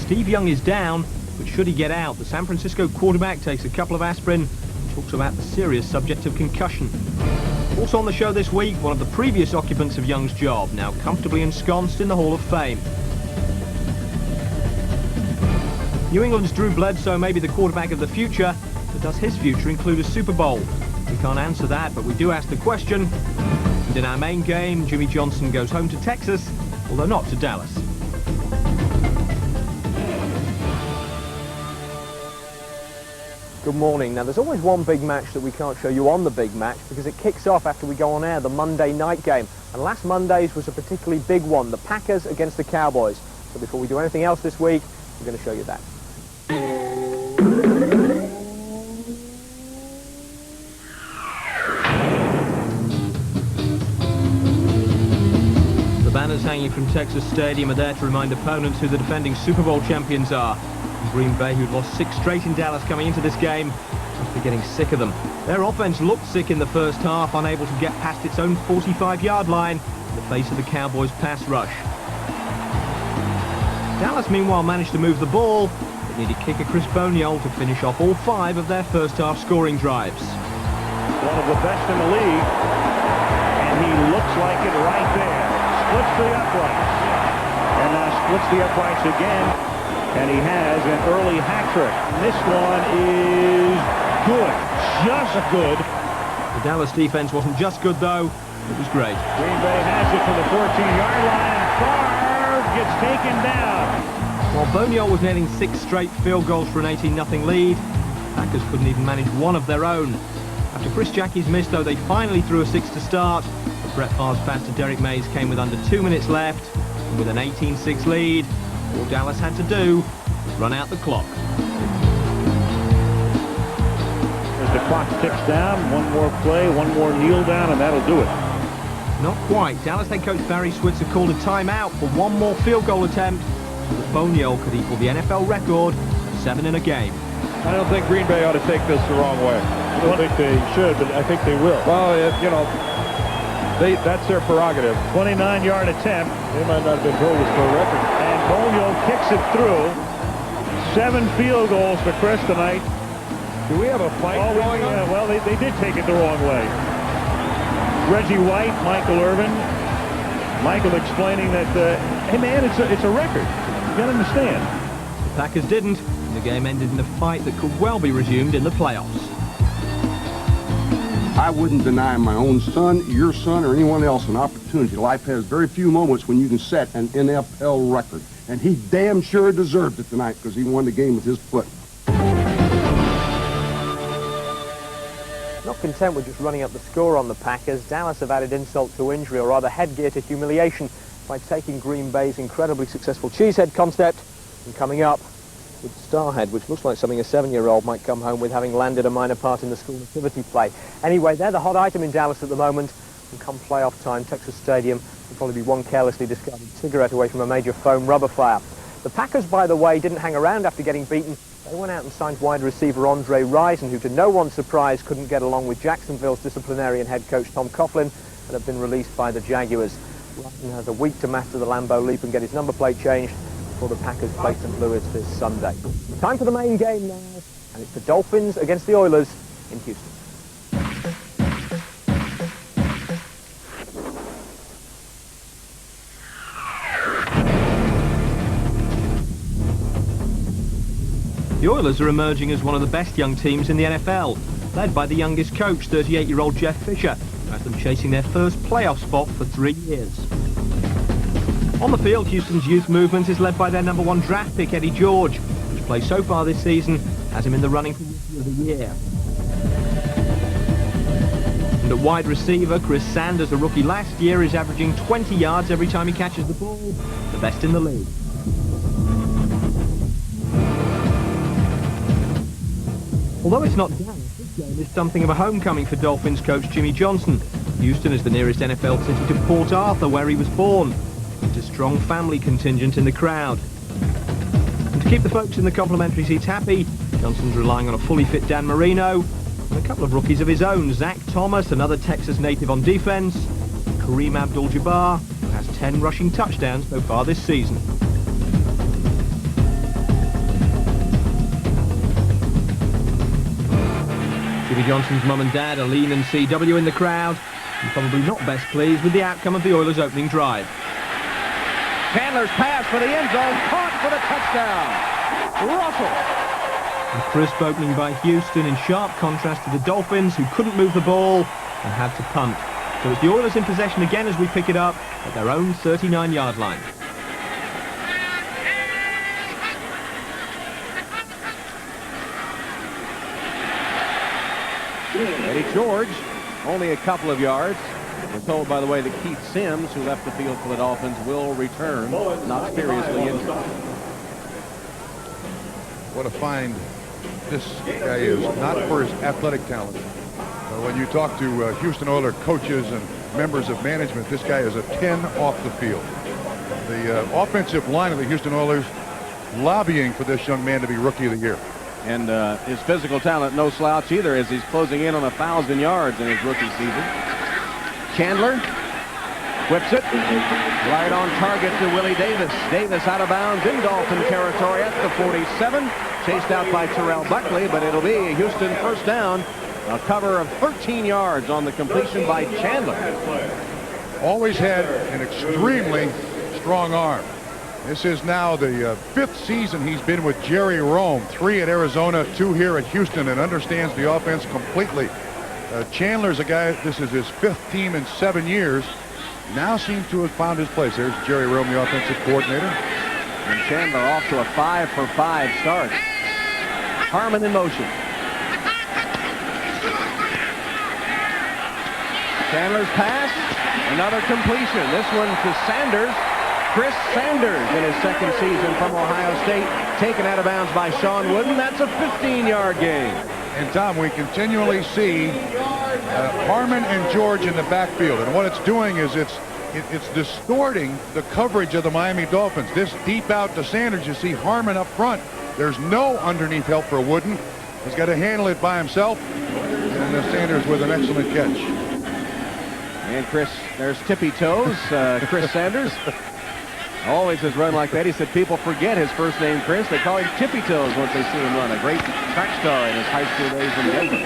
Steve Young is down, but should he get out, the San Francisco quarterback takes a couple of aspirin and talks about the serious subject of concussion. Also on the show this week, one of the previous occupants of Young's job, now comfortably ensconced in the Hall of Fame. New England's Drew Bledsoe may be the quarterback of the future, but does his future include a Super Bowl? We can't answer that, but we do ask the question. And in our main game, Jimmy Johnson goes home to Texas, although not to Dallas. Good morning. Now, there's always one big match that we can't show you on the big match because it kicks off after we go on air, the Monday night game. And last Monday's was a particularly big one, the Packers against the Cowboys. So before we do anything else this week, we're going to show you that. The banners hanging from Texas Stadium are there to remind opponents who the defending Super Bowl champions are. Green Bay, who'd lost 6 straight in Dallas coming into this game, must be getting sick of them. Their offense looked sick in the first half, unable to get past its own 45-yard line in the face of the Cowboys' pass rush. Dallas, meanwhile, managed to move the ball, but needed kicker Chris Boniol to finish off all 5 of their first-half scoring drives. One of the best in the league, and he looks like it right there. Splits the uprights, and now splits the uprights again, and he has an early hat trick. This one is good, just good. The Dallas defense wasn't just good, though. It was great. Green Bay has it to the 14-yard line, and Favre gets taken down. While Boniol was netting 6 straight field goals for an 18-0 lead, Packers couldn't even manage one of their own. After Chris Jackie's miss, though, they finally threw a 6 to start. But Brett Favre's pass to Derek Mays came with under 2 minutes left, and with an 18-6 lead, all Dallas had to do was run out the clock. As the clock ticks down, one more play, one more kneel down, and that'll do it. Not quite. Dallas head coach Barry Switzer called a timeout for one more field goal attempt, so that Boniol could equal the NFL record of 7 in a game. I don't think Green Bay ought to take this the wrong way. I don't think they should, but I think they will. Well, you know, that's their prerogative. 29-yard attempt. They might not have been told this for a record. And Boniol kicks it through. 7 field goals for Chris tonight. Do we have a fight going on? Well, they did take it the wrong way. Reggie White, Michael Irvin. Michael explaining that, hey man, it's a record. You gotta understand. The Packers didn't, and the game ended in a fight that could well be resumed in the playoffs. I wouldn't deny my own son, your son, or anyone else an opportunity. Life has very few moments when you can set an NFL record. And he damn sure deserved it tonight because he won the game with his foot. Not content with just running up the score on the Packers, Dallas have added insult to injury, or rather headgear to humiliation, by taking Green Bay's incredibly successful cheesehead concept and coming up with Starhead, which looks like something a 7-year-old might come home with, having landed a minor part in the school nativity play. Anyway, they're the hot item in Dallas at the moment, and come playoff time, Texas Stadium will probably be one carelessly discarded cigarette away from a major foam rubber fire. The Packers, by the way, didn't hang around after getting beaten. They went out and signed wide receiver Andre Rison, who to no one's surprise couldn't get along with Jacksonville's disciplinarian head coach Tom Coughlin, and have been released by the Jaguars. Rison has a week to master the Lambeau Leap and get his number plate changed before the Packers play St. Louis this Sunday. Time for the main game now, and it's the Dolphins against the Oilers in Houston. The Oilers are emerging as one of the best young teams in the NFL, led by the youngest coach, 38-year-old Jeff Fisher, who has them chasing their first playoff spot for 3 years. On the field, Houston's youth movement is led by their #1 draft pick, Eddie George, whose play so far this season has him in the running for Rookie of the Year. And at wide receiver, Chris Sanders, a rookie last year, is averaging 20 yards every time he catches the ball, the best in the league. Although it's not Dallas, this game is something of a homecoming for Dolphins coach Jimmy Johnson. Houston is the nearest NFL city to Port Arthur, where he was born. It's a strong family contingent in the crowd. And to keep the folks in the complimentary seats happy, Johnson's relying on a fully fit Dan Marino and a couple of rookies of his own, Zach Thomas, another Texas native on defense, and Kareem Abdul-Jabbar, who has 10 rushing touchdowns so far this season. Davy Johnson's mum and dad, Aline and CW in the crowd, and probably not best pleased with the outcome of the Oilers' opening drive. Chandler's pass for the end zone, caught for the touchdown. Russell. A crisp opening by Houston in sharp contrast to the Dolphins, who couldn't move the ball and had to punt. So it's the Oilers in possession again as we pick it up at their own 39-yard line. Eddie George, only a couple of yards. We're told, by the way, that Keith Sims, who left the field for the Dolphins, will return, not seriously injured. What a find this guy is, not for his athletic talent. When you talk to Houston Oilers coaches and members of management, this guy is a 10 off the field. The offensive line of the Houston Oilers lobbying for this young man to be Rookie of the Year. And his physical talent, no slouch either, as he's closing in on 1,000 yards in his rookie season. Chandler whips it right on target to Willie Davis. Davis out of bounds in Dolphin territory at the 47. Chased out by Terrell Buckley, but it'll be a Houston first down. A cover of 13 yards on the completion by Chandler. Always had an extremely strong arm. This is now the 5th season he's been with Jerry Rome. 3 at Arizona, 2 here at Houston, and understands the offense completely. Chandler's a guy, this is his 5th team in 7 years. Now seems to have found his place. There's Jerry Rome, the offensive coordinator. And Chandler off to a 5-for-5 start. Harmon in motion. Chandler's pass, another completion. This one to Sanders. Chris Sanders in his 2nd season from Ohio State, taken out of bounds by Sean Wooden. That's a 15-yard gain. And Tom, we continually see Harmon and George in the backfield, and what it's doing is it's distorting the coverage of the Miami Dolphins. This deep out to Sanders, you see Harmon up front. There's no underneath help for Wooden. He's got to handle it by himself, and Sanders with an excellent catch. And Chris, there's tippy toes, Chris Sanders. Always has run like that. He said people forget his first name, Chris. They call him Tippy Toes once they see him run. A great track star in his high school days in Denver.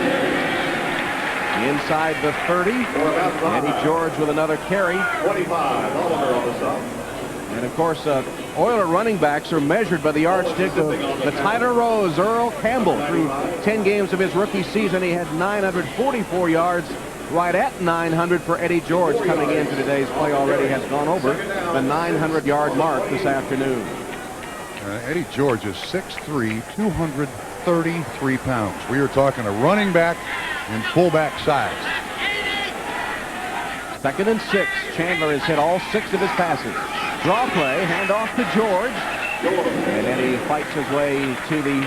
Inside the 30. Eddie George with another carry. 25. Oliver on the stop. And of course, Oiler running backs are measured by the yardstick of the Tyler Rose, Earl Campbell. Through 10 games of his rookie season, he had 944 yards. Right at 900 for Eddie George coming into today's play. Already has gone over the 900-yard mark this afternoon. Eddie George is 6'3", 233 pounds. We are talking a running back in fullback size. 2nd and 6. Chandler has hit all 6 of his passes. Draw play, handoff to George. And Eddie fights his way to the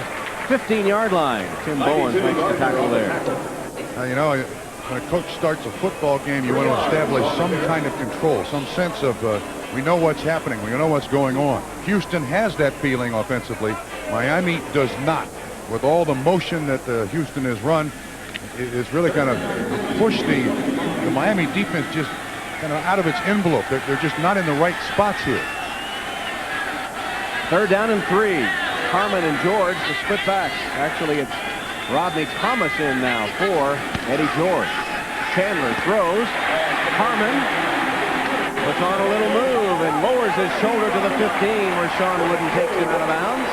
15-yard line. Tim Bowens makes the tackle there. You know, when a coach starts a football game, you want to establish some kind of control, some sense of we know what's happening, we know what's going on. Houston has that feeling offensively. Miami does not. With all the motion that Houston has run, it's really kind of pushed the Miami defense just kind of out of its envelope. They're just not in the right spots here. 3rd down and 3. Harmon and George, the split backs. Actually, it's Rodney Thomas in now for Eddie George. Chandler throws. Harmon puts on a little move and lowers his shoulder to the 15 where Sean Wooden takes him out of bounds.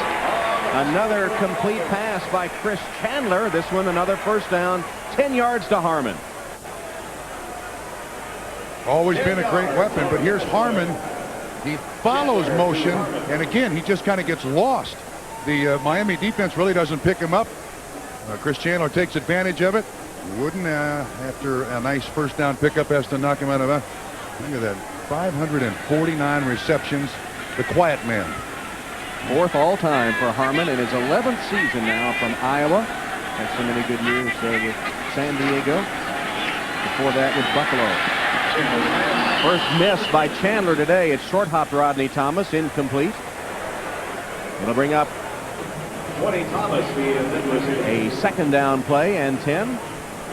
Another complete pass by Chris Chandler. This one another first down. 10 yards to Harmon. Always been a great weapon, but here's Harmon. He follows motion, and again, he just kind of gets lost. The Miami defense really doesn't pick him up. Chris Chandler takes advantage of it. Wooden, after a nice first down pickup, has to knock him out of it. Look at that. 549 receptions. The quiet man. 4th all-time for Harmon in his 11th season now from Iowa. Had so many good years with San Diego. Before that with Buffalo. First miss by Chandler today. It's short-hopped Rodney Thomas. Incomplete. It'll bring up 20 Thomas, a 2nd down play and 10.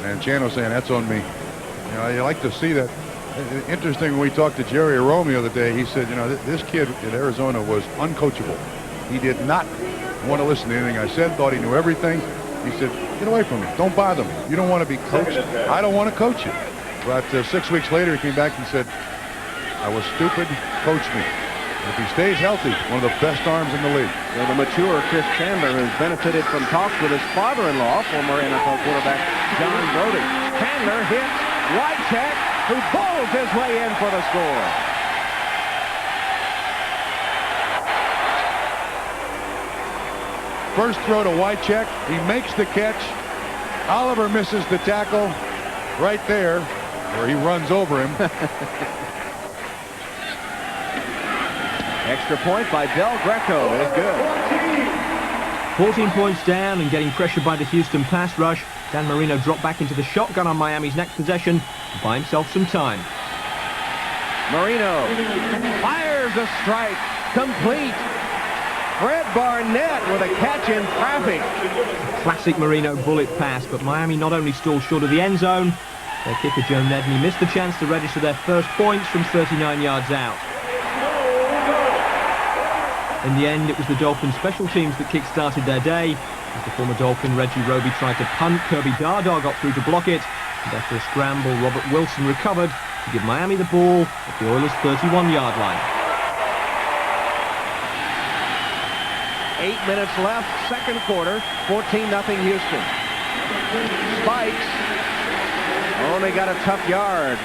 And Chandler saying, that's on me. You know, you like to see that. Interesting, when we talked to Jerry Rome the other day, he said, you know, this kid in Arizona was uncoachable. He did not want to listen to anything I said, thought he knew everything. He said, get away from me. Don't bother me. You don't want to be coached. I don't want to coach you. But 6 weeks later, he came back and said, I was stupid. Coach me. If he stays healthy, one of the best arms in the league. Well, the mature Chris Chandler has benefited from talks with his father-in-law, former NFL quarterback John Brody. Chandler hits Wycheck, who bowls his way in for the score. First throw to Wycheck. He makes the catch. Oliver misses the tackle right there where he runs over him. Extra point by Del Greco is good. 14 points down and getting pressured by the Houston pass rush. Dan Marino dropped back into the shotgun on Miami's next possession to buy himself some time. Marino fires a strike, complete. Fred Barnett with a catch in traffic. Classic Marino bullet pass, but Miami not only stalled short of the end zone, their kicker Joe Nedney missed the chance to register their first points from 39 yards out. In the end, it was the Dolphins special teams that kick-started their day. As the former Dolphin Reggie Roby tried to punt, Kirby Dardar got through to block it. And after a scramble, Robert Wilson recovered to give Miami the ball at the Oilers' 31-yard line. 8 minutes left, second quarter, 14-0 Houston. Spikes only got a tough yard.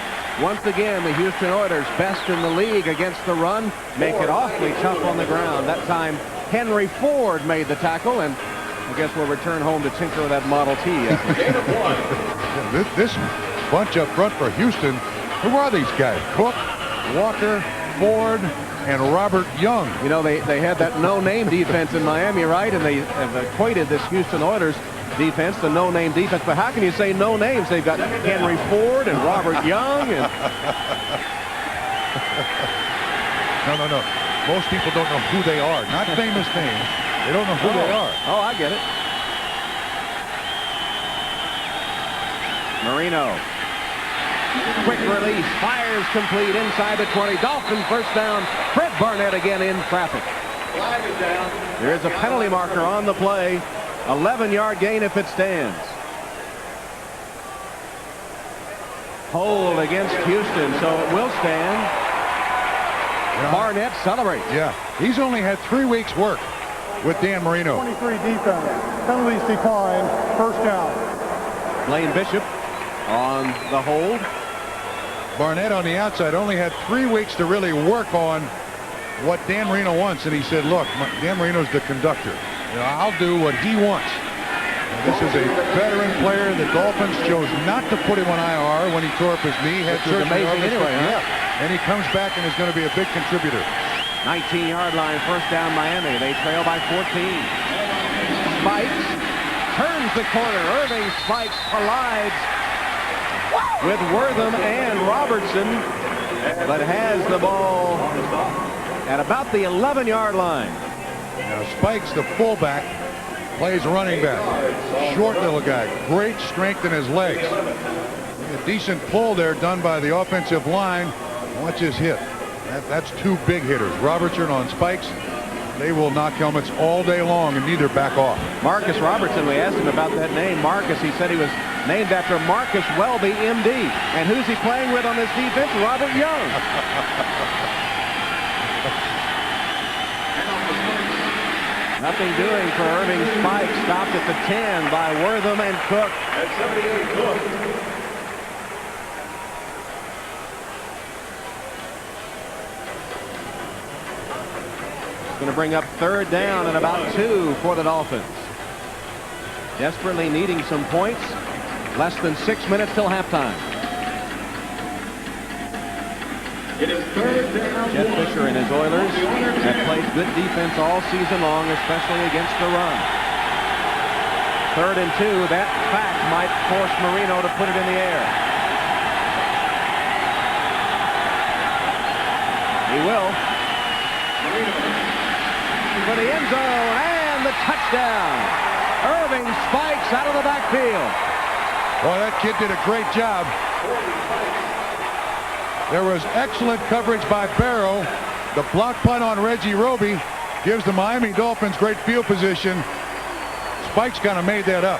Once again, the Houston Oilers, best in the league against the run, make it awfully tough on the ground. That time, Henry Ford made the tackle, and I guess we'll return home to tinker with that Model T. This bunch up front for Houston, who are these guys? Cook, Walker, Ford, and Robert Young. You know, they had that no-name defense in Miami, right? And they have equated this Houston Oilers defense, the no-name defense. But how can you say no names? They've got Henry Ford and Robert Young. And No. Most people don't know who they are. Not famous names. They don't know who they are. Oh, I get it. Marino. Quick release. Fires complete inside the 20. Dolphins first down. Fred Barnett again in traffic. There is a penalty marker on the play. 11-yard gain if it stands. Hold against Houston, so it will stand. Barnett celebrates. Yeah, he's only had 3 weeks work with Dan Marino. 23 defense. Penalties decline. First down. Blaine Bishop on the hold. Barnett on the outside only had 3 weeks to really work on what Dan Marino wants, and he said, look, Dan Marino's the conductor. You know, I'll do what he wants. And this is a veteran player. The Dolphins chose not to put him on IR when he tore up his knee. Had surgery amazing anyway, huh? Yeah. And he comes back and is going to be a big contributor. 19-yard line, first down Miami. They trail by 14. Spikes turns the corner. Irving Spikes collides with Wortham and Robertson, but has the ball at about the 11-yard line. Now Spikes, the fullback, plays running back. Short little guy. Great strength in his legs. A decent pull there done by the offensive line. Watch his hit. That's two big hitters. Robertson on Spikes. They will knock helmets all day long and neither back off. Marcus Robertson, we asked him about that name. Marcus, he said he was named after Marcus Welby, MD. And who's he playing with on this defense? Robert Young. Nothing doing for Irving Spikes. Stopped at the 10 by Wortham and Cook. At 78, Cook. Going to bring up third down and about 2 for the Dolphins. Desperately needing some points. Less than 6 minutes till halftime. It is third down. Jeff Fisher and his Oilers have played good defense all season long, especially against the run. 3rd and 2. That fact might force Marino to put it in the air. He will. For the end zone and the touchdown. Irving Spikes out of the backfield. Well, that kid did a great job. There was excellent coverage by Barrow. The block punt on Reggie Roby gives the Miami Dolphins great field position. Spikes kind of made that up.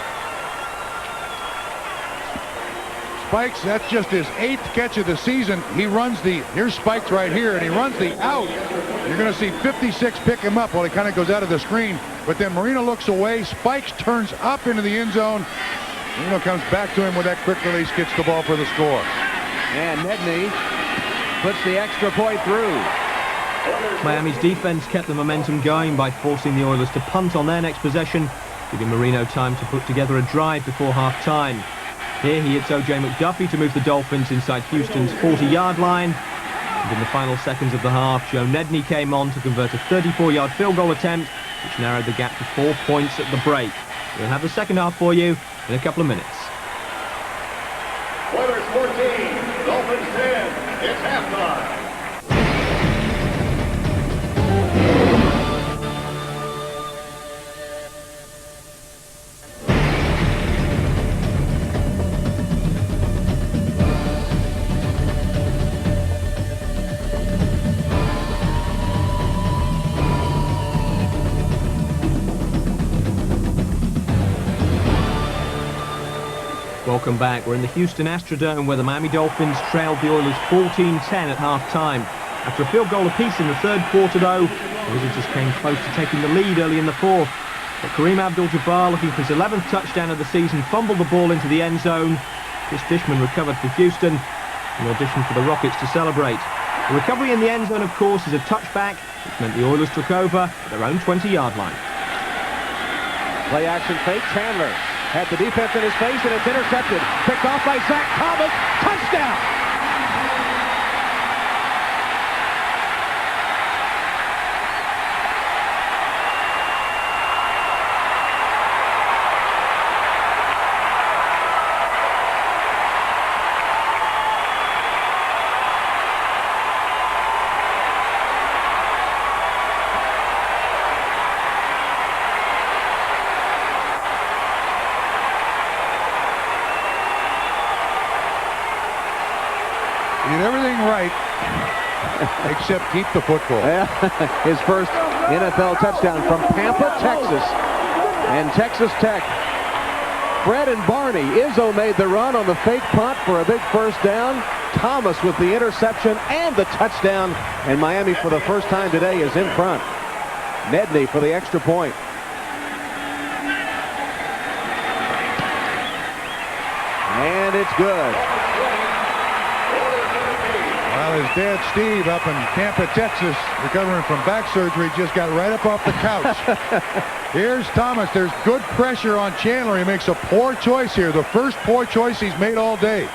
Spikes, that's just his 8th catch of the season. He runs the, here's Spikes right here, and he runs the out. You're going to see 56 pick him up while he kind of goes out of the screen. But then Marino looks away. Spikes turns up into the end zone. Marino comes back to him with that quick release, gets the ball for the score. And Nedney puts the extra point through. Miami's defense kept the momentum going by forcing the Oilers to punt on their next possession, giving Marino time to put together a drive before half-time. Here he hits O.J. McDuffie to move the Dolphins inside Houston's 40-yard line. And in the final seconds of the half, Joe Nedney came on to convert a 34-yard field goal attempt, which narrowed the gap to 4 points at the break. We'll have the second half for you in a couple of minutes. Oilers 14, Dolphins 10. It's halftime. Welcome back. We're in the Houston Astrodome where the Miami Dolphins trailed the Oilers 14-10 at half-time. After a field goal apiece in the third quarter, though, the visitors came close to taking the lead early in the fourth. But Kareem Abdul-Jabbar, looking for his 11th touchdown of the season, fumbled the ball into the end zone. Chris Dishman recovered for Houston, an audition for the Rockets to celebrate. The recovery in the end zone, of course, is a touchback, which meant the Oilers took over at their own 20-yard line. Play action fake. Chandler had the defense in his face, and it's intercepted. Picked off by Zach Thomas. Touchdown! He did everything right, except keep the football. Yeah. His first NFL touchdown from Pampa, Texas. And Texas Tech. Fred and Barney. Izzo made the run on the fake punt for a big first down. Thomas with the interception and the touchdown. And Miami, for the first time today, is in front. Nedney for the extra point. And it's good. Well, his dad, Steve, up in Pampa, Texas, recovering from back surgery, just got right up off the couch. Here's Thomas. There's good pressure on Chandler. He makes a poor choice here. The first poor choice he's made all day.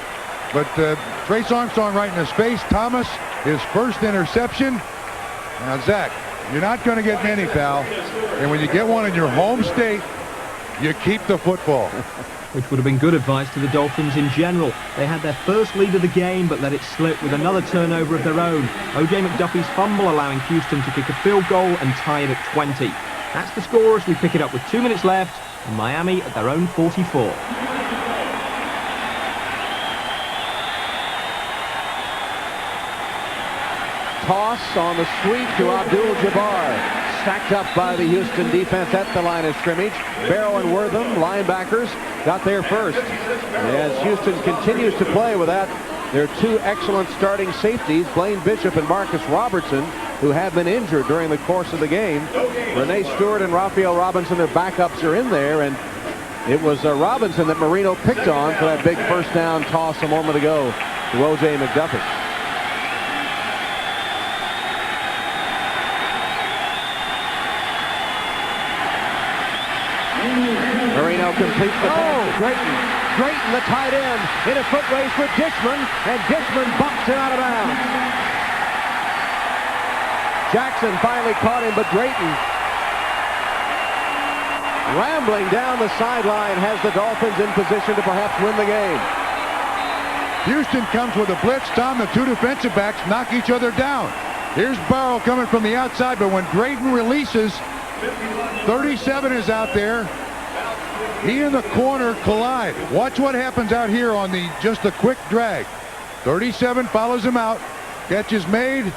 But Trace Armstrong right in his face. Thomas, his first interception. Now, Zach, you're not going to get many, pal. And when you get one in your home state, you keep the football. Which would have been good advice to the Dolphins in general. They had their first lead of the game, but let it slip with another turnover of their own. O.J. McDuffie's fumble allowing Houston to kick a field goal and tie it at 20. That's the score as we pick it up with 2 minutes left, and Miami at their own 44. Toss on the sweep to Abdul-Jabbar. Sacked up by the Houston defense at the line of scrimmage. Barrow and Wortham, linebackers, got there first. As Houston continues to play without their two excellent starting safeties, Blaine Bishop and Marcus Robertson, who have been injured during the course of the game. Renee Stewart and Raphael Robinson, their backups, are in there, and it was Robinson that Marino picked on for that big first down toss a moment ago to O.J. McDuffie. Marino completes the pass to Drayton, the tight end, in a foot race with Dishman, and Dishman bumps him out of bounds. Jackson finally caught him, but Drayton, rambling down the sideline, has the Dolphins in position to perhaps win the game. Houston comes with a blitz. Tom, the two defensive backs knock each other down. Here's Barrow coming from the outside, but when Drayton releases, 37 is out there. He and the corner collide. Watch what happens out here on just a quick drag. 37 follows him out. Catch is made.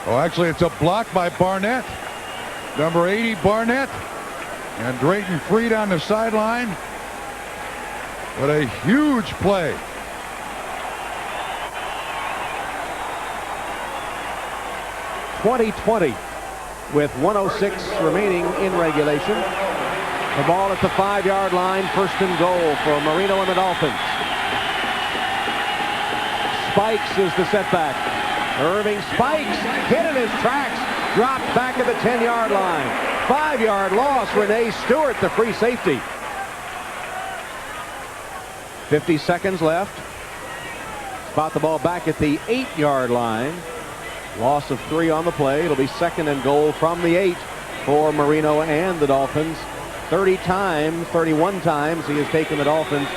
Oh, actually, it's a block by Barnett. Number 80, Barnett. And Drayton free down the sideline. What a huge play. .20 with 1:06 remaining in regulation. The ball at the 5-yard line, 1st and goal for Marino and the Dolphins. Spikes is the setback. Irving Spikes hit in his tracks, dropped back at the 10-yard line. 5-yard loss. Renee Stewart, the free safety. 50 seconds left. Spot the ball back at the 8-yard line. Loss of 3 on the play. It'll be 2nd and goal from the 8 for Marino and the Dolphins. 31 times he has taken the Dolphins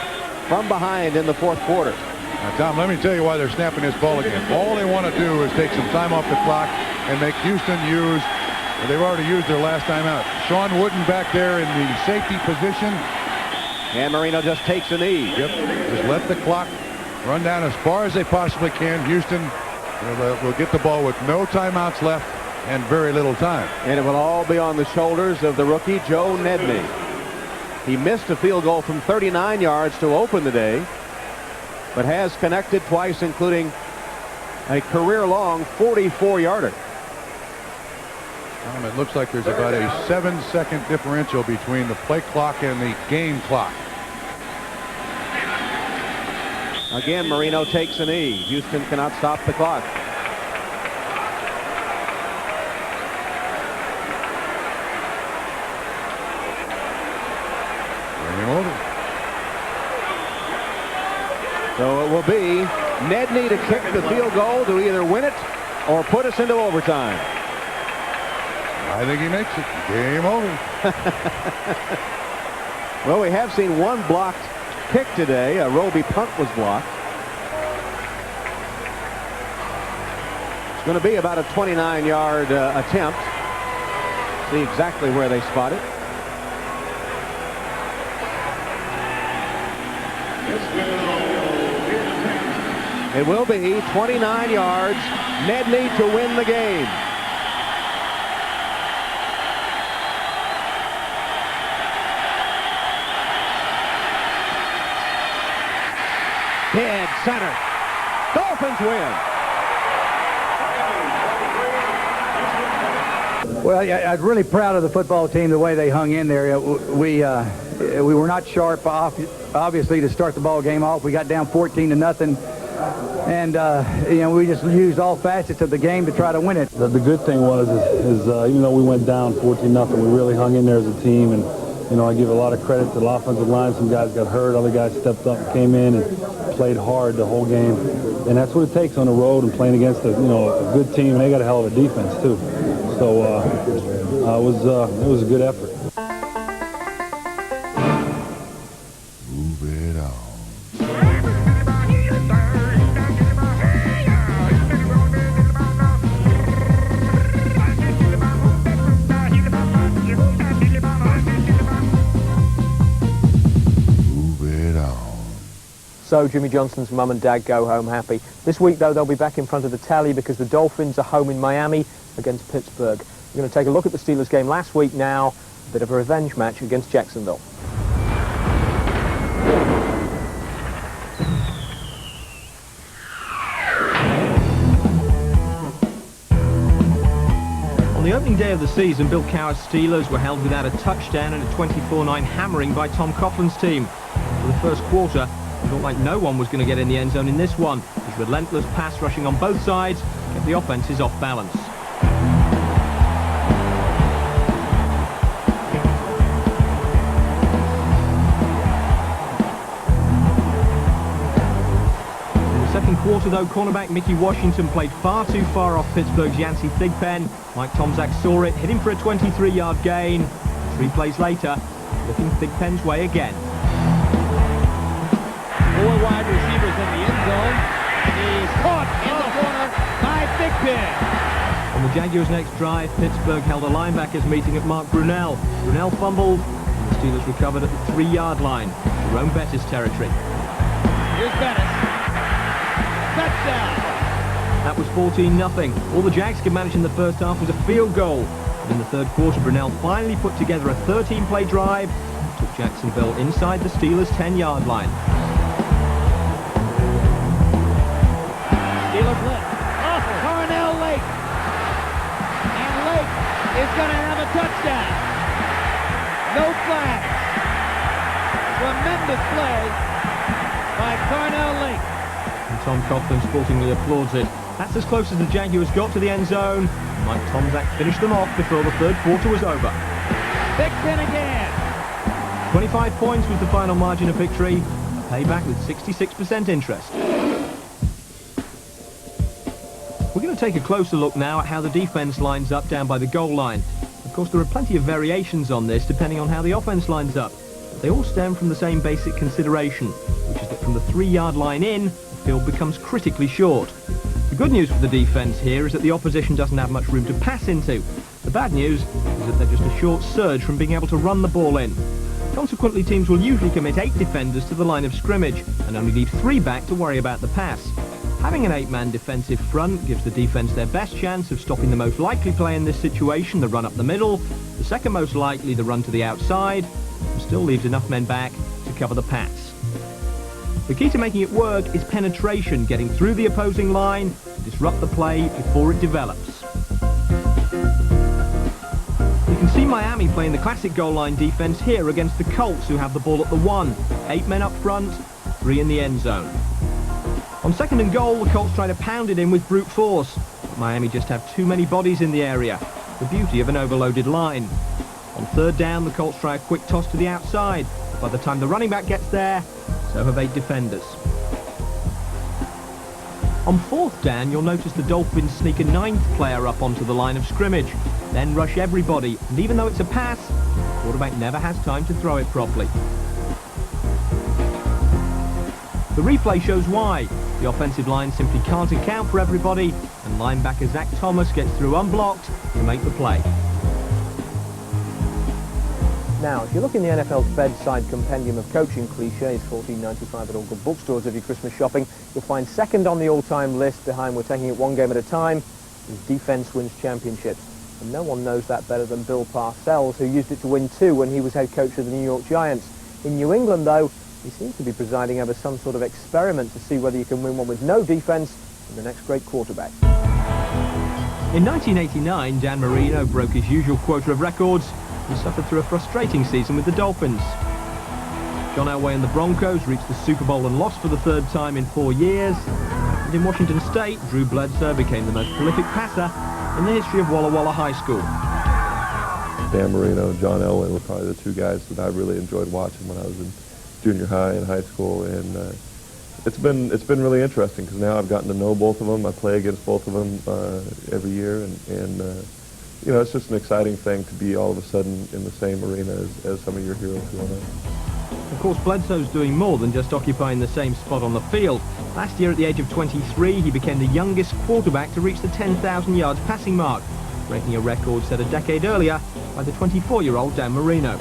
from behind in the 4th quarter. Now, Tom, let me tell you why they're snapping this ball again. All they want to do is take some time off the clock and make Houston use, well, they've already used their last time out. Sean Wooden back there in the safety position. And Marino just takes a knee. Yep, just let the clock run down as far as they possibly can. Houston will get the ball with no timeouts left and very little time. And it will all be on the shoulders of the rookie, Joe Nedney. He missed a field goal from 39 yards to open the day, but has connected twice, including a career-long 44-yarder. It looks like there's about a 7-second differential between the play clock and the game clock. Again, Marino takes a knee. Houston cannot stop the clock. Game over. So it will be Nedney to kick the field goal to either win it or put us into overtime. I think he makes it. Game over. Well, we have seen one blocked kick today. A Roby punt was blocked. It's going to be about a 29-yard attempt. See exactly where they spot it. It will be 29 yards. Nedney to win the game. Dead center. Dolphins win. Well, yeah, I'm really proud of the football team, the way they hung in there. We were not sharp, obviously, to start the ball game off. We got down 14-0, and you know, we just used all facets of the game to try to win it. The good thing was is even though we went down 14-0, we really hung in there as a team, and you know, I give a lot of credit to the offensive line. Some guys got hurt, other guys stepped up and came in and played hard the whole game, and that's what it takes on the road and playing against a good team. And they got a hell of a defense too. So it was a good effort. Move it on. So Jimmy Johnson's mum and dad go home happy. This week, though, they'll be back in front of the tally because the Dolphins are home in Miami against Pittsburgh. We're going to take a look at the Steelers game last week now, a bit of a revenge match against Jacksonville. On the opening day of the season, Bill Cowher's Steelers were held without a touchdown and a 24-9 hammering by Tom Coughlin's team. For the first quarter, it looked like no one was going to get in the end zone in this one. His relentless pass rushing on both sides kept the offenses off balance. In the second quarter, though, cornerback Mickey Washington played far too far off Pittsburgh's Yancey Thigpen. Mike Tomczak saw it, hit him for a 23-yard gain. 3 plays later, looking Thigpen's way again. 4 wide receivers in the end zone. He's caught in the corner by Thigpen. On the Jaguars' next drive, Pittsburgh held a linebackers meeting at Mark Brunell. Brunell fumbled, and the Steelers recovered at the 3-yard line, Jerome Bettis territory. Here's Bettis. Touchdown. That was 14-0. All the Jags could manage in the first half was a field goal. In the third quarter, Brunell finally put together a 13-play drive and took Jacksonville inside the Steelers' 10-yard line. Steelers lit. Oh, Cornell Lake. And Lake is going to have a touchdown. No flags. Tremendous play by Cornell Lake. And Tom Coughlin sportingly applauds it. That's as close as the Jaguars got to the end zone. Mike Tomczak finished them off before the third quarter was over. Dixon again. 25 points was the final margin of victory. A payback with 66% interest. We're going to take a closer look now at how the defense lines up down by the goal line. Of course, there are plenty of variations on this depending on how the offense lines up. But they all stem from the same basic consideration, which is that from the 3-yard line in, the field becomes critically short. The good news for the defense here is that the opposition doesn't have much room to pass into. The bad news is that they're just a short surge from being able to run the ball in. Consequently, teams will usually commit 8 defenders to the line of scrimmage and only leave 3 back to worry about the pass. Having an 8-man defensive front gives the defense their best chance of stopping the most likely play in this situation, the run up the middle, the second most likely, the run to the outside, and still leaves enough men back to cover the pass. The key to making it work is penetration, getting through the opposing line to disrupt the play before it develops. You can see Miami playing the classic goal line defense here against the Colts, who have the ball at the 1. 8 men up front, 3 in the end zone. On second and goal, the Colts try to pound it in with brute force. But Miami just have too many bodies in the area, the beauty of an overloaded line. On third down, the Colts try a quick toss to the outside, but by the time the running back gets there, so have 8 defenders. On fourth down, you'll notice the Dolphins sneak a 9th player up onto the line of scrimmage, then rush everybody, and even though it's a pass, the quarterback never has time to throw it properly. The replay shows why. The offensive line simply can't account for everybody, and linebacker Zach Thomas gets through unblocked to make the play. Now, if you look in the NFL's bedside compendium of coaching cliches, $14.95 at all good bookstores of your Christmas shopping, you'll find second on the all-time list behind "We're taking it one game at a time" is "Defense wins championships." And no one knows that better than Bill Parcells, who used it to win 2 when he was head coach of the New York Giants. In New England, though, he seems to be presiding over some sort of experiment to see whether you can win one with no defense and the next great quarterback. In 1989, Dan Marino broke his usual quota of records and suffered through a frustrating season with the Dolphins. John Elway and the Broncos reached the Super Bowl and lost for the 3rd time in 4 years. And in Washington State, Drew Bledsoe became the most prolific passer in the history of Walla Walla High School. Dan Marino and John Elway were probably the 2 guys that I really enjoyed watching when I was in junior high and high school, and it's been really interesting because now I've gotten to know both of them. I play against both of them every year, and you know, it's just an exciting thing to be all of a sudden in the same arena as some of your heroes who are now. Of course, Bledsoe's doing more than just occupying the same spot on the field. Last year, at the age of 23, he became the youngest quarterback to reach the 10,000 yards passing mark, breaking a record set a decade earlier by the 24-year-old Dan Marino.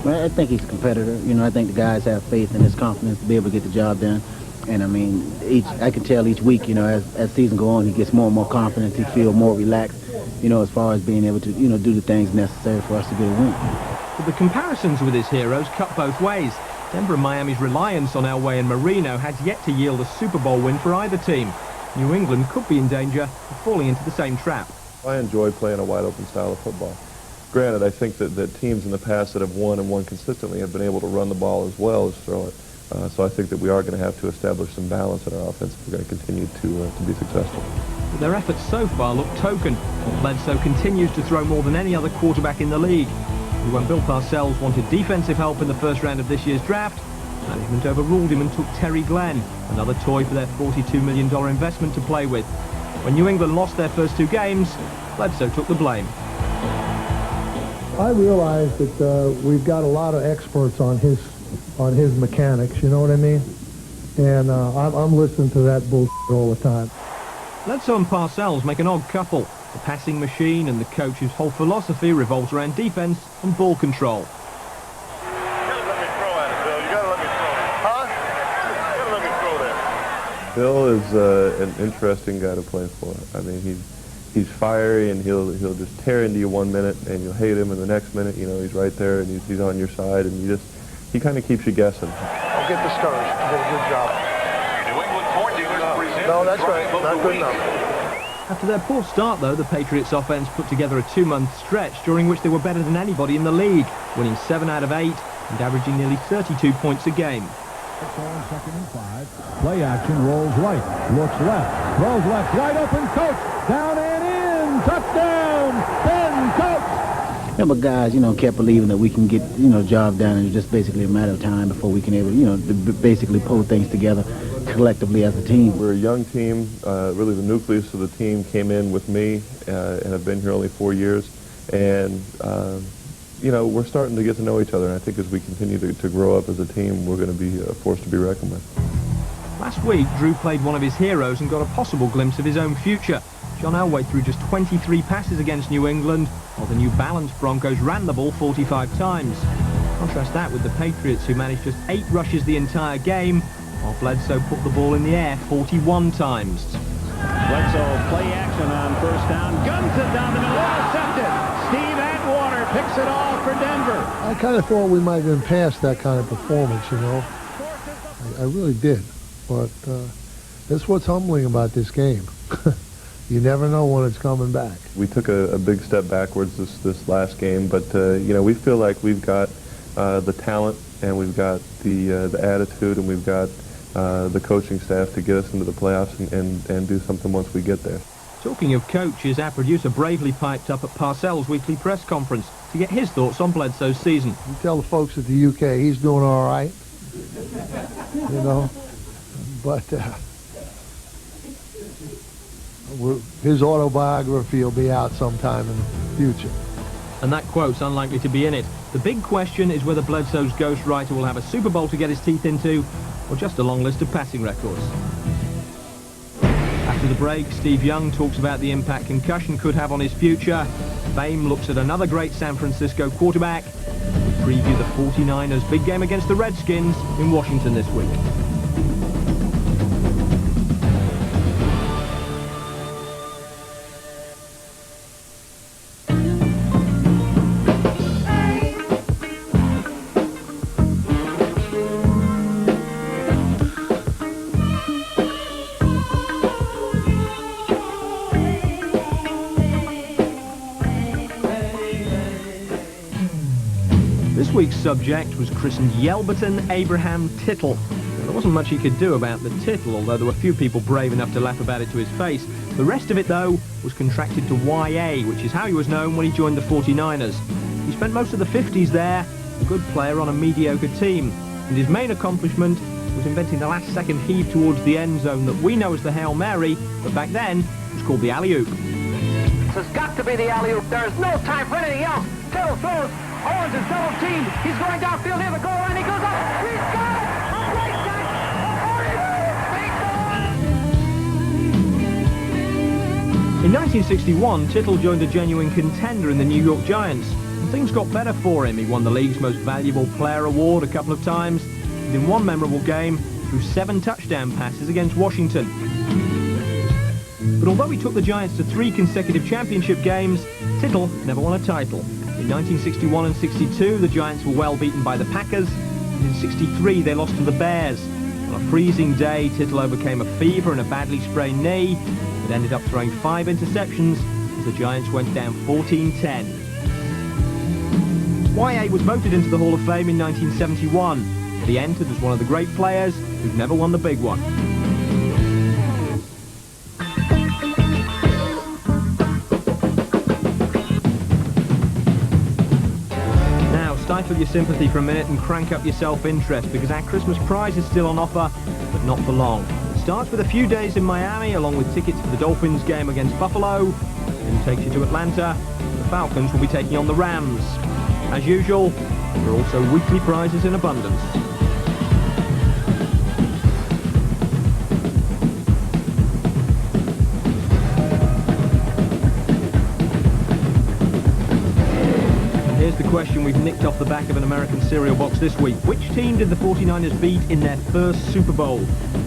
Well, I think he's a competitor. You know, I think the guys have faith in his confidence to be able to get the job done. And I mean, I can tell each week, you know, as season go on, he gets more and more confidence. He feels more relaxed, you know, as far as being able to, you know, do the things necessary for us to get a win. But the comparisons with his heroes cut both ways. Denver and Miami's reliance on Elway and Marino has yet to yield a Super Bowl win for either team. New England could be in danger of falling into the same trap. I enjoy playing a wide-open style of football. Granted, I think that teams in the past that have won and won consistently have been able to run the ball as well as throw it. So I think that we are going to have to establish some balance in our offense if we're going to continue to be successful. But their efforts so far look token, while Bledsoe continues to throw more than any other quarterback in the league. And when Bill Parcells wanted defensive help in the first round of this year's draft, management overruled him and took Terry Glenn, another toy for their $42 million investment to play with. When New England lost their first 2 games, Bledsoe took the blame. I realize that we've got a lot of experts on his mechanics, you know what I mean? And I'm listening to that bullshit all the time. Bledsoe and Parcells make an odd couple. The passing machine and the coach whose whole philosophy revolves around defense and ball control. You gotta let me throw at it, Bill. You gotta let me throw it. Huh? You gotta let me throw that. Bill is an interesting guy to play for. I mean, he's fiery, and he'll just tear into you one minute, and you'll hate him, and the next minute, you know, he's right there, and he's on your side, and he kind of keeps you guessing. I'll get discouraged. You did a good job. New England Ford dealers present. No, that's right. Not good enough. After their poor start, though, the Patriots offense put together a 2-month stretch during which they were better than anybody in the league, winning 7 out of 8 and averaging nearly 32 points a game. Second and 5. Play action, rolls right, looks left, throws left, wide open, Coach, down and in, touchdown, Ben Coach. Yeah, but guys, you know, kept believing that we can get, you know, job done, and it's just basically a matter of time before we can able, you know, basically pull things together collectively as a team. We're a young team. Really, the nucleus of the team came in with me, and I've been here only 4 years, and you know, we're starting to get to know each other, and I think as we continue to grow up as a team, we're going to be a force to be reckoned with. Last week, Drew played one of his heroes and got a possible glimpse of his own future. John Elway threw just 23 passes against New England, while the New Balance Broncos ran the ball 45 times. Contrast that with the Patriots, who managed just 8 rushes the entire game, while Bledsoe put the ball in the air 41 times. Bledsoe play action on first down, guns it down the middle, intercepted. Steve Atwater picks it off for Denver. I kind of thought we might have been past that kind of performance, you know. I really did. But that's what's humbling about this game. You never know when it's coming back. We took a big step backwards this last game, but you know, we feel like we've got the talent, and we've got the attitude, and we've got the coaching staff to get us into the playoffs and do something once we get there. Talking of coaches, our producer bravely piped up at Parcells' weekly press conference to get his thoughts on Bledsoe's season. You tell the folks at the UK he's doing all right, you know, but his autobiography will be out sometime in the future. And that quote's unlikely to be in it. The big question is whether Bledsoe's ghostwriter will have a Super Bowl to get his teeth into, or just a long list of passing records. After the break, Steve Young talks about the impact concussion could have on his future. Fame looks at another great San Francisco quarterback. We preview the 49ers' big game against the Redskins in Washington this week. This week's subject was christened Yelberton Abraham Tittle. Now, there wasn't much he could do about the tittle, although there were few people brave enough to laugh about it to his face. The rest of it, though, was contracted to YA, which is how he was known when he joined the 49ers. He spent most of the 50s there, a good player on a mediocre team, and his main accomplishment was inventing the last-second heave towards the end zone that we know as the Hail Mary, but back then was called the alley-oop. This has got to be the alley-oop. There is no time for anything else. Tittle throws. Owens is double teamed. He's going downfield near the goal line. He goes up. He's got it. A great catch. In 1961, Tittle joined a genuine contender in the New York Giants, and things got better for him. He won the league's most valuable player award a couple of times, and in one memorable game, threw 7 touchdown passes against Washington. But although he took the Giants to 3 consecutive championship games, Tittle never won a title. In 1961 and 62, the Giants were well beaten by the Packers, and in 63 they lost to the Bears. On a freezing day, Tittle overcame a fever and a badly sprained knee, but ended up throwing 5 interceptions as the Giants went down 14-10. YA was voted into the Hall of Fame in 1971, but he entered as one of the great players who'd never won the big one. Stifle your sympathy for a minute and crank up your self-interest, because our Christmas prize is still on offer, but not for long. It starts with a few days in Miami, along with tickets for the Dolphins game against Buffalo, and takes you to Atlanta. The Falcons will be taking on the Rams. As usual, there are also weekly prizes in abundance. question we've nicked off the back of an American cereal box this week. Which team did the 49ers beat in their first Super Bowl?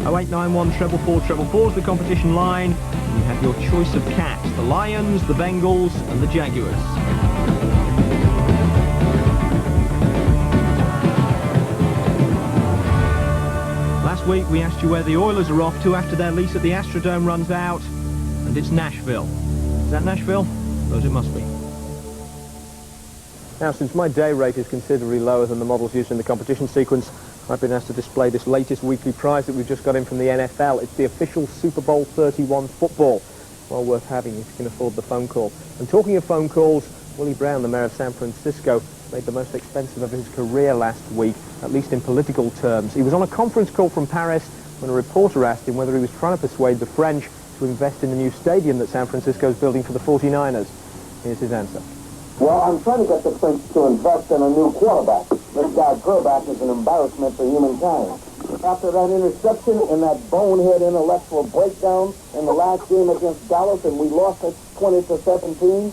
0891 444 is the competition line. And you have your choice of cats, the Lions, the Bengals and the Jaguars. Last week we asked you where the Oilers are off to after their lease at the Astrodome runs out, and it's Nashville. Is that Nashville? I suppose it must be. Now, since my day rate is considerably lower than the models used in the competition sequence, I've been asked to display this latest weekly prize that we've just got in from the NFL. It's the official Super Bowl 31 football. Well worth having if you can afford the phone call. And talking of phone calls, Willie Brown, the mayor of San Francisco, made the most expensive of his career last week, at least in political terms. He was on a conference call from Paris when a reporter asked him whether he was trying to persuade the French to invest in the new stadium that San Francisco is building for the 49ers. Here's his answer. Well, I'm trying to get the French to invest in a new quarterback. This guy Gerback is an embarrassment for humankind. After that interception and that bonehead intellectual breakdown in the last game against Dallas, and we lost it 20-17,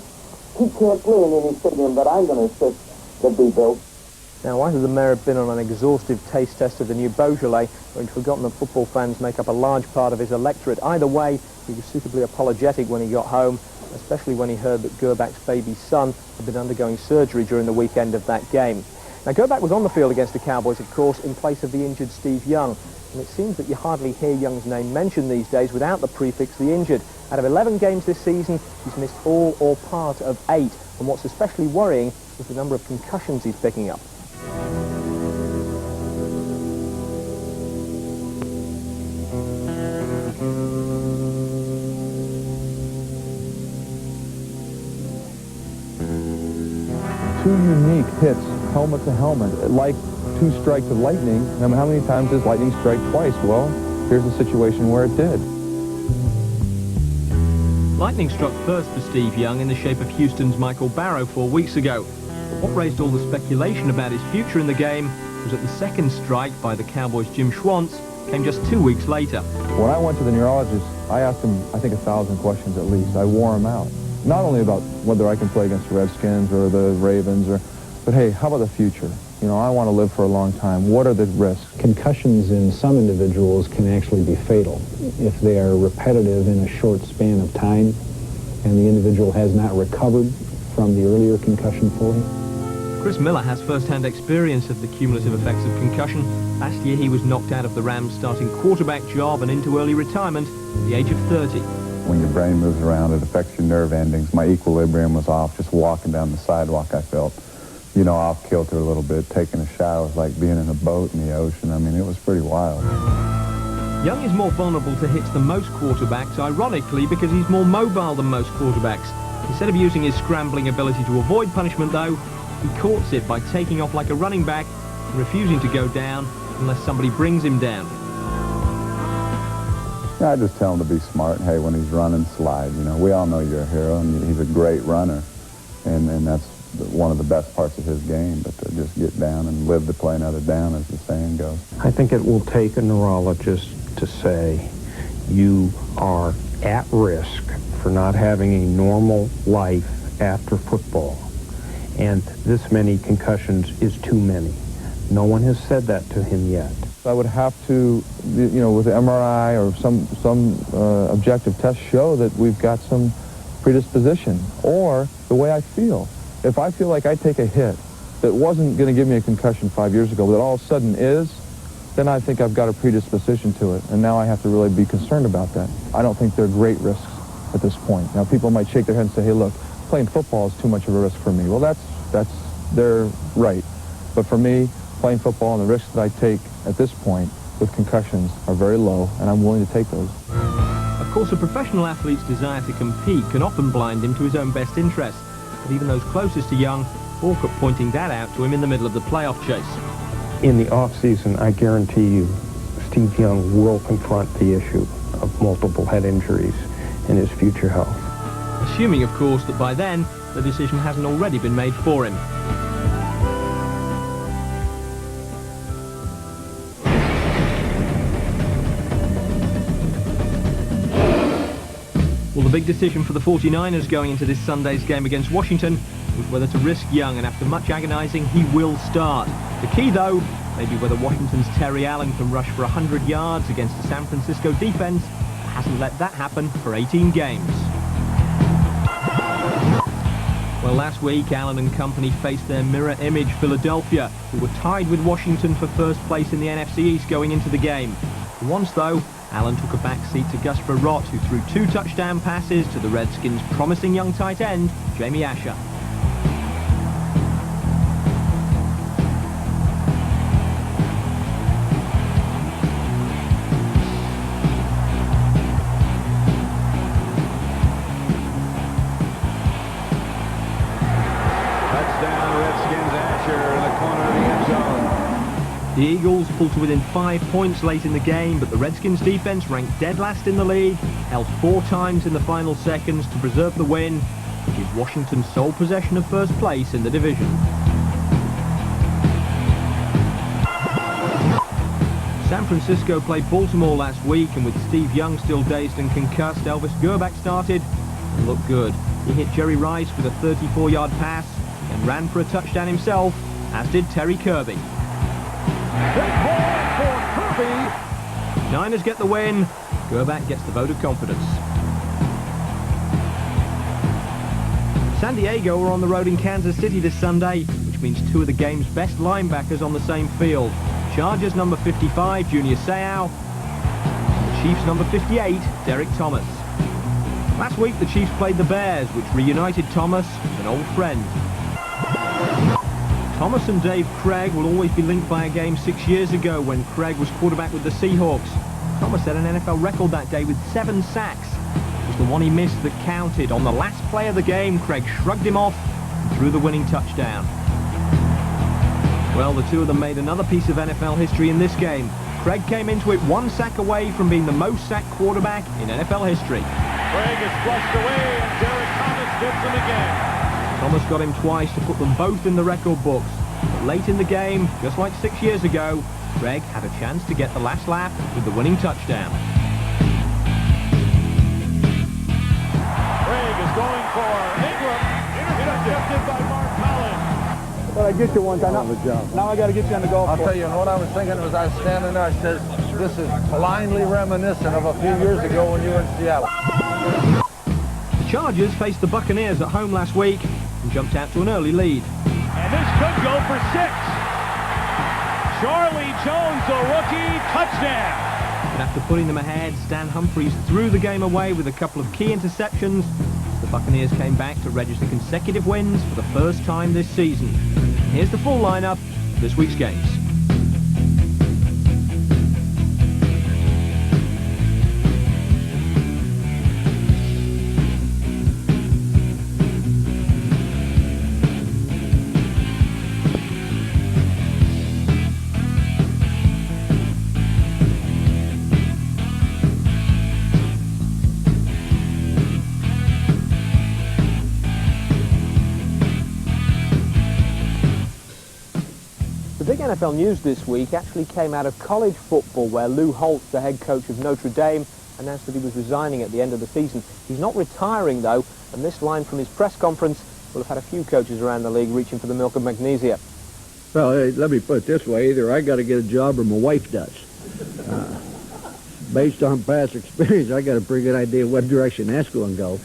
he can't play in any stadium that I'm going to assist to be built. Now, why has the mayor been on an exhaustive taste test of the new Beaujolais, or he'd forgotten that football fans make up a large part of his electorate? Either way, he was suitably apologetic when he got home, especially when he heard that Gerback's baby son had been undergoing surgery during the weekend of that game. Now, Gerback was on the field against the Cowboys, of course, in place of the injured Steve Young. And it seems that you hardly hear Young's name mentioned these days without the prefix the injured. Out of 11 games this season, he's missed all or part of 8. And what's especially worrying is the number of concussions he's picking up. Two unique hits, helmet to helmet, like two strikes of lightning. I mean, how many times does lightning strike twice? Well, here's a situation where it did. Lightning struck first for Steve Young in the shape of Houston's Michael Barrow 4 weeks ago. But what raised all the speculation about his future in the game was that the second strike by the Cowboys' Jim Schwantz came just 2 weeks later. When I went to the neurologist, I asked him, I think, 1,000 questions at least. I wore him out. Not only about whether I can play against the Redskins or the Ravens, but hey, how about the future? You know, I want to live for a long time. What are the risks? Concussions in some individuals can actually be fatal if they are repetitive in a short span of time and the individual has not recovered from the earlier concussion fully. Chris Miller has first-hand experience of the cumulative effects of concussion. Last year he was knocked out of the Rams' starting quarterback job and into early retirement at the age of 30. When your brain moves around, it affects your nerve endings. My equilibrium was off. Just walking down the sidewalk, I felt, you know, off kilter a little bit. Taking a shower was like being in a boat in the ocean. I mean, it was pretty wild. Young is more vulnerable to hits than most quarterbacks, ironically, because he's more mobile than most quarterbacks. Instead of using his scrambling ability to avoid punishment, though, he courts it by taking off like a running back and refusing to go down unless somebody brings him down. Yeah, I just tell him to be smart. Hey, when he's running, slide. You know, we all know you're a hero, and he's a great runner, and that's one of the best parts of his game. But to just get down and live to play another down, as the saying goes. I think it will take a neurologist to say you are at risk for not having a normal life after football, and this many concussions is too many. No one has said that to him yet. I would have to, you know, with the MRI or some objective test show that we've got some predisposition, or the way I feel. If I feel like I take a hit that wasn't going to give me a concussion 5 years ago, but that all of a sudden is, then I think I've got a predisposition to it, and now I have to really be concerned about that. I don't think they're great risks at this point. Now, people might shake their head and say, hey, look, playing football is too much of a risk for me. Well, they're right. But for me, playing football and the risks that I take at this point with concussions are very low, and I'm willing to take those. Of course, a professional athlete's desire to compete can often blind him to his own best interests. But even those closest to Young balk at pointing that out to him in the middle of the playoff chase. In the off-season, I guarantee you, Steve Young will confront the issue of multiple head injuries and his future health. Assuming, of course, that by then, the decision hasn't already been made for him. Well, the big decision for the 49ers going into this Sunday's game against Washington was whether to risk Young, and after much agonizing, he will start. The key, though, may be whether Washington's Terry Allen can rush for 100 yards against the San Francisco defense that hasn't let that happen for 18 games. Well, last week, Allen and company faced their mirror image, Philadelphia, who were tied with Washington for first place in the NFC East going into the game. Once, though, Allen took a back seat to Gus Frerotte, who threw 2 touchdown passes to the Redskins' promising young tight end, Jamie Asher. The Eagles pulled to within 5 points late in the game, but the Redskins defense, ranked dead last in the league, held 4 times in the final seconds to preserve the win, which is Washington's sole possession of first place in the division. San Francisco played Baltimore last week, and with Steve Young still dazed and concussed, Elvis Gerbach started and looked good. He hit Jerry Rice with a 34-yard pass and ran for a touchdown himself, as did Terry Kirby. Big ball for Kirby. Niners get the win. Gerbach gets the vote of confidence. San Diego are on the road in Kansas City this Sunday, which means 2 of the game's best linebackers on the same field. Chargers number 55, Junior Seau, and the Chiefs number 58, Derek Thomas. Last week, the Chiefs played the Bears, which reunited Thomas with an old friend. Thomas and Dave Craig will always be linked by a game 6 years ago when Craig was quarterback with the Seahawks. Thomas set an NFL record that day with 7 sacks. It was the one he missed that counted. On the last play of the game, Craig shrugged him off and threw the winning touchdown. Well, the two of them made another piece of NFL history in this game. Craig came into it 1 sack away from being the most sacked quarterback in NFL history. Craig is flushed away, and Derek Thomas gets him again. Thomas got him twice to put them both in the record books. But late in the game, just like 6 years ago, Craig had a chance to get the last laugh with the winning touchdown. Craig is going for Ingram. Intercepted by Mark Collins. Well, I get you one time. Now I got to get you on the golf course. I'll tell you, and what I was thinking as I was standing there, I said, this is blindly reminiscent of a few years ago when you were in Seattle. The Chargers faced the Buccaneers at home last week and jumped out to an early lead. And this could go for 6. Charlie Jones, the rookie, touchdown. But after putting them ahead, Stan Humphries threw the game away with a couple of key interceptions. The Buccaneers came back to register consecutive wins for the first time this season. Here's the full lineup of this week's games. The big NFL news this week actually came out of college football, where Lou Holtz, the head coach of Notre Dame, announced that he was resigning at the end of the season. He's not retiring, though, and this line from his press conference will have had a few coaches around the league reaching for the milk of magnesia. Well, let me put it this way. Either I got to get a job or my wife does. Based on past experience, I got a pretty good idea what direction that's going to go.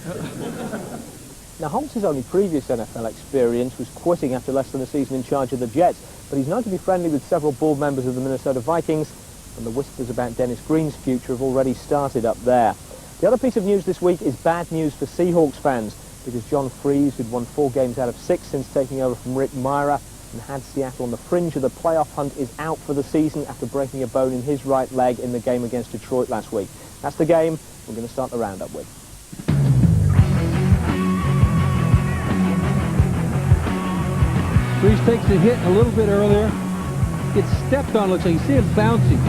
Now, Holtz's only previous NFL experience was quitting after less than a season in charge of the Jets, but he's known to be friendly with several board members of the Minnesota Vikings, and the whispers about Dennis Green's future have already started up there. The other piece of news this week is bad news for Seahawks fans, because John Freese, who'd won 4 games out of 6 since taking over from Rick Myra and had Seattle on the fringe of the playoff hunt, is out for the season after breaking a bone in his right leg in the game against Detroit last week. That's the game we're going to start the roundup with. Freese takes a hit a little bit earlier, gets stepped on, looks like you see him bouncing.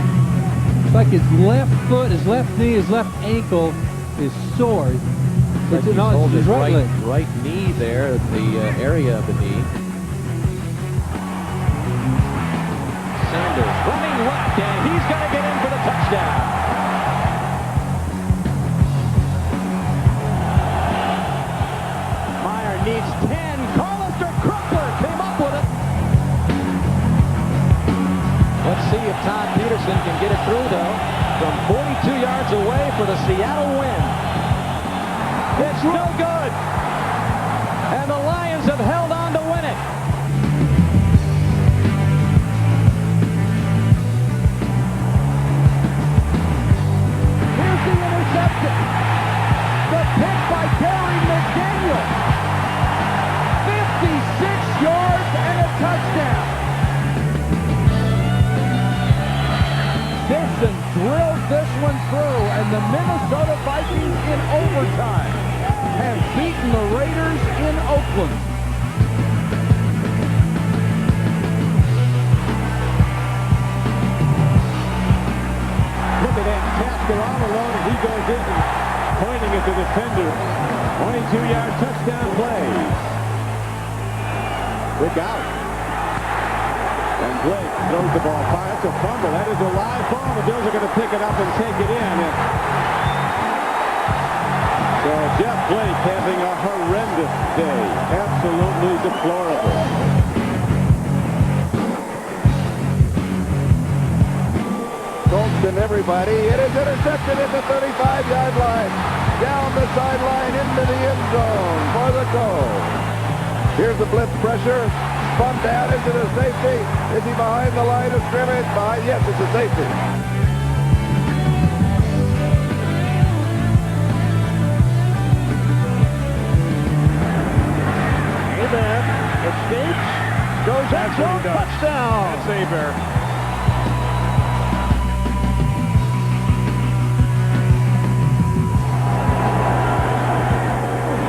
It's like his left foot, his left knee, his left ankle is sore. It's his right knee there, the area of the knee. Sanders running left, and he's going to get in for the touchdown. Meyer needs 10. Call a for the Seattle win. It's no good. And the Lions have held on to win it. Here's the interception. The pick by Gary McDaniel. 56 yards and a touchdown. Dixon drills this one through, and the Minnesota Vikings in overtime have beaten the Raiders in Oakland. Look at that. Pascal alone, and he goes in and pointing at the defender. 22-yard touchdown play. Look out. And Blake throws the ball far. That's a fumble. That is a live ball. The Bills are going to pick it up and take it in. So Jeff Blake having a horrendous day. Absolutely deplorable. Colston, everybody. It is intercepted at the 35-yard line. Down the sideline into the end zone for the goal. Here's the blitz pressure. Spun down into the safety. Is he behind the line of scrimmage? Yes, it's a safety. Amen. Escapes. Goes end zone. Touchdown. That's Abear.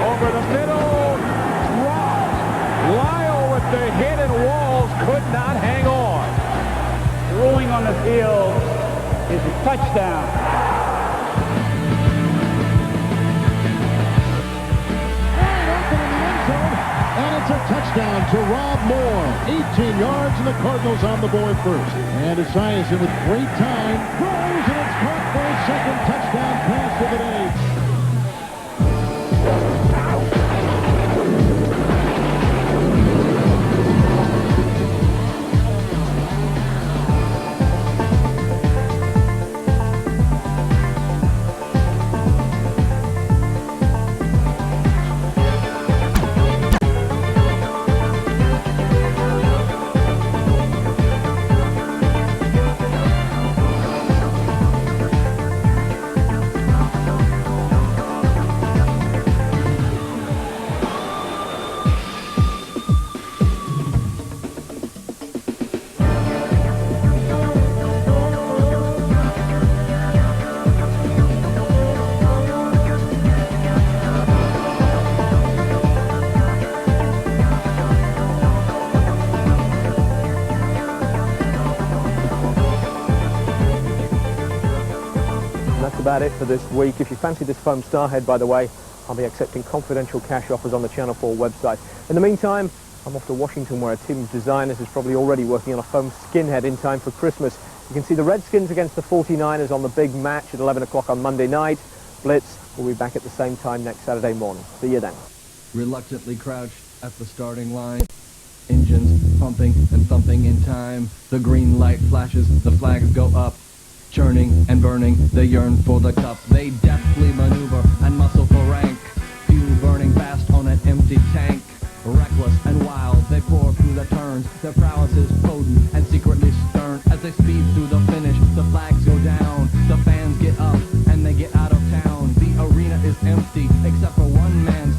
Over the middle. Lyle with the hit, and Walls could not hang on. The ruling on the field is a touchdown. Wide open in the end zone, and it's a touchdown to Rob Moore. 18 yards, and the Cardinals on the board first. And Esiason with great time throws, and it's caught for his second touchdown pass of the day. About it for this week. If you fancy this foam starhead, by the way, I'll be accepting confidential cash offers on the Channel 4 website. In the meantime, I'm off to Washington, where a team of designers is probably already working on a foam skinhead in time for Christmas. You can see the Redskins against the 49ers on the big match at 11 o'clock on Monday night. Blitz will be back at the same time next Saturday morning. See you then. Reluctantly crouched at the starting line. Engines pumping and thumping in time. The green light flashes, the flags go up. Churning and burning, they yearn for the cup. They deftly maneuver and muscle for rank. Fuel burning fast on an empty tank. Reckless and wild, they pour through the turns. Their prowess is potent and secretly stern. As they speed through the finish, the flags go down. The fans get up and they get out of town. The arena is empty except for one man's